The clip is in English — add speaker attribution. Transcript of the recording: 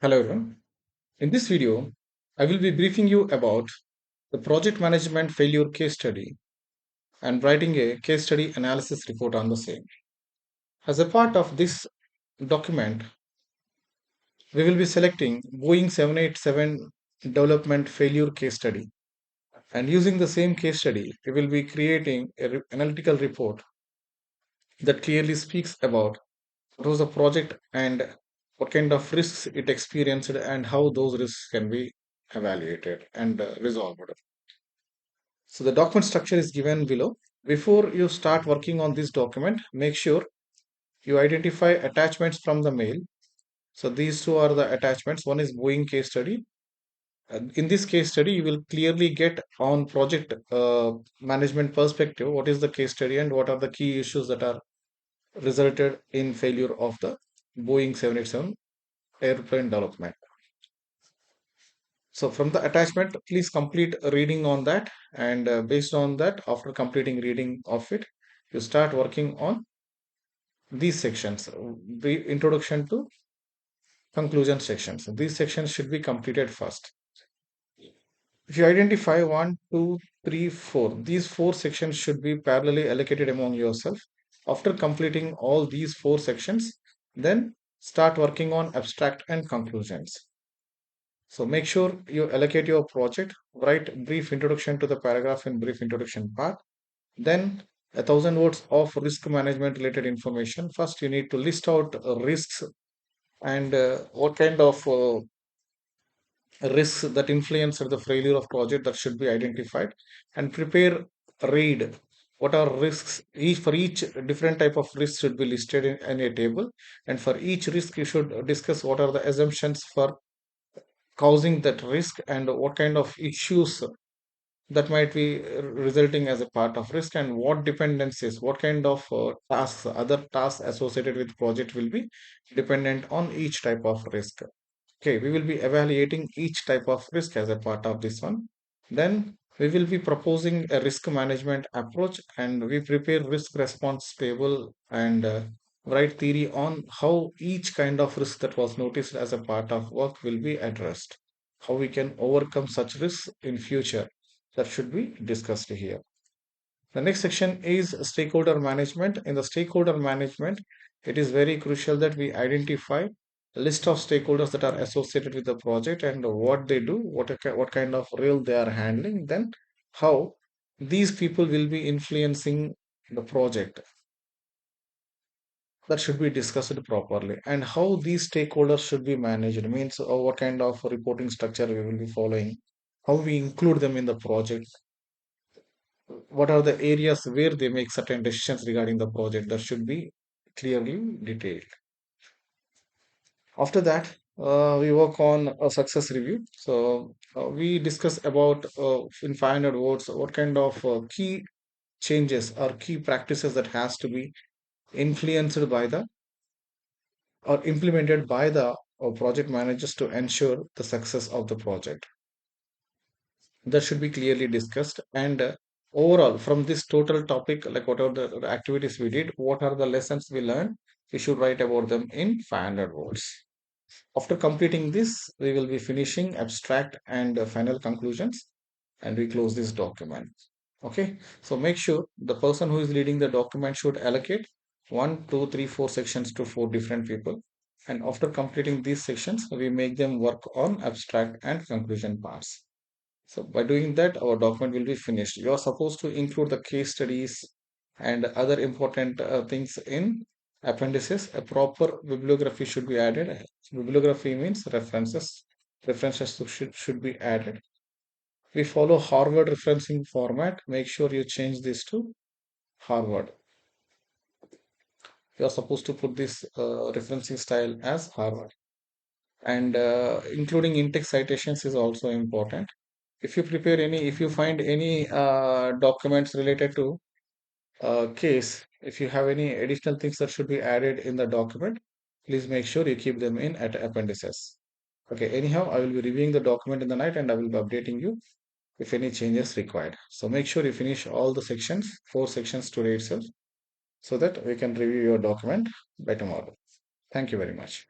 Speaker 1: Hello everyone. In this video, I will be briefing you about the project management failure case study and writing a case study analysis report on the same. As a part of this document, we will be selecting Boeing 787 development failure case study, and using the same case study, we will be creating an analytical report that clearly speaks about what was the project and what kind of risks it experienced and how those risks can be evaluated and resolved. So the document structure is given below. Before you start working on this document, make sure you identify attachments from the mail. So these two are the attachments. One is Boeing case study. In this case study, you will clearly get on project management perspective what is the case study and what are the key issues that are resulted in failure of the Boeing 787 airplane development. So from the attachment, please complete reading on that. And based on that, after completing reading of it, you start working on these sections, the introduction to conclusion sections. These sections should be completed first. If you identify one, two, three, four, these four sections should be parallelly allocated among yourself. After completing all these four sections, then start working on abstract and conclusions. So make sure you allocate your project, write brief introduction to the paragraph in brief introduction part. Then 1,000 words of risk management related information. First, you need to list out risks and what kind of risks that influence the failure of project that should be identified, and prepare read what are risks each for each different type of risk should be listed in a table, and for each risk you should discuss what are the assumptions for causing that risk and what kind of issues that might be resulting as a part of risk, and what dependencies, what kind of tasks, other tasks associated with project will be dependent on each type of risk. Okay, we will be evaluating each type of risk as a part of this one. Then we will be proposing a risk management approach, and we prepare risk response table and write theory on how each kind of risk that was noticed as a part of work will be addressed, how we can overcome such risks in future. That should be discussed here. The next section is stakeholder management. In the stakeholder management, it is very crucial that we identify a list of stakeholders that are associated with the project and what they do, what kind of role they are handling, then how these people will be influencing the project. That should be discussed properly, and how these stakeholders should be managed means what kind of reporting structure we will be following, how we include them in the project, what are the areas where they make certain decisions regarding the project that should be clearly detailed. After that, we work on a success review. So we discuss about in 500 words what kind of key changes or key practices that has to be influenced by the or implemented by the project managers to ensure the success of the project. That should be clearly discussed, and overall from this total topic, like what are the activities we did, what are the lessons we learned, we should write about them in 500 words. After completing this, we will be finishing abstract and final conclusions, and we close this document. Okay, so make sure the person who is leading the document should allocate one, two, three, four sections to four different people, and after completing these sections we make them work on abstract and conclusion parts. So by doing that, our document will be finished. You are supposed to include the case studies and other important things in appendices. A proper bibliography should be added. Bibliography means references. References should be added. We follow Harvard referencing format. Make sure you change this to Harvard. You are supposed to put this referencing style as Harvard. And including in-text citations is also important. If you find any documents related to case, if you have any additional things that should be added in the document, please make sure you keep them in at appendices. Okay, anyhow, I will be reviewing the document in the night and I will be updating you if any changes required. So make sure you finish all the sections, four sections today itself, so that we can review your document by tomorrow. Thank you very much.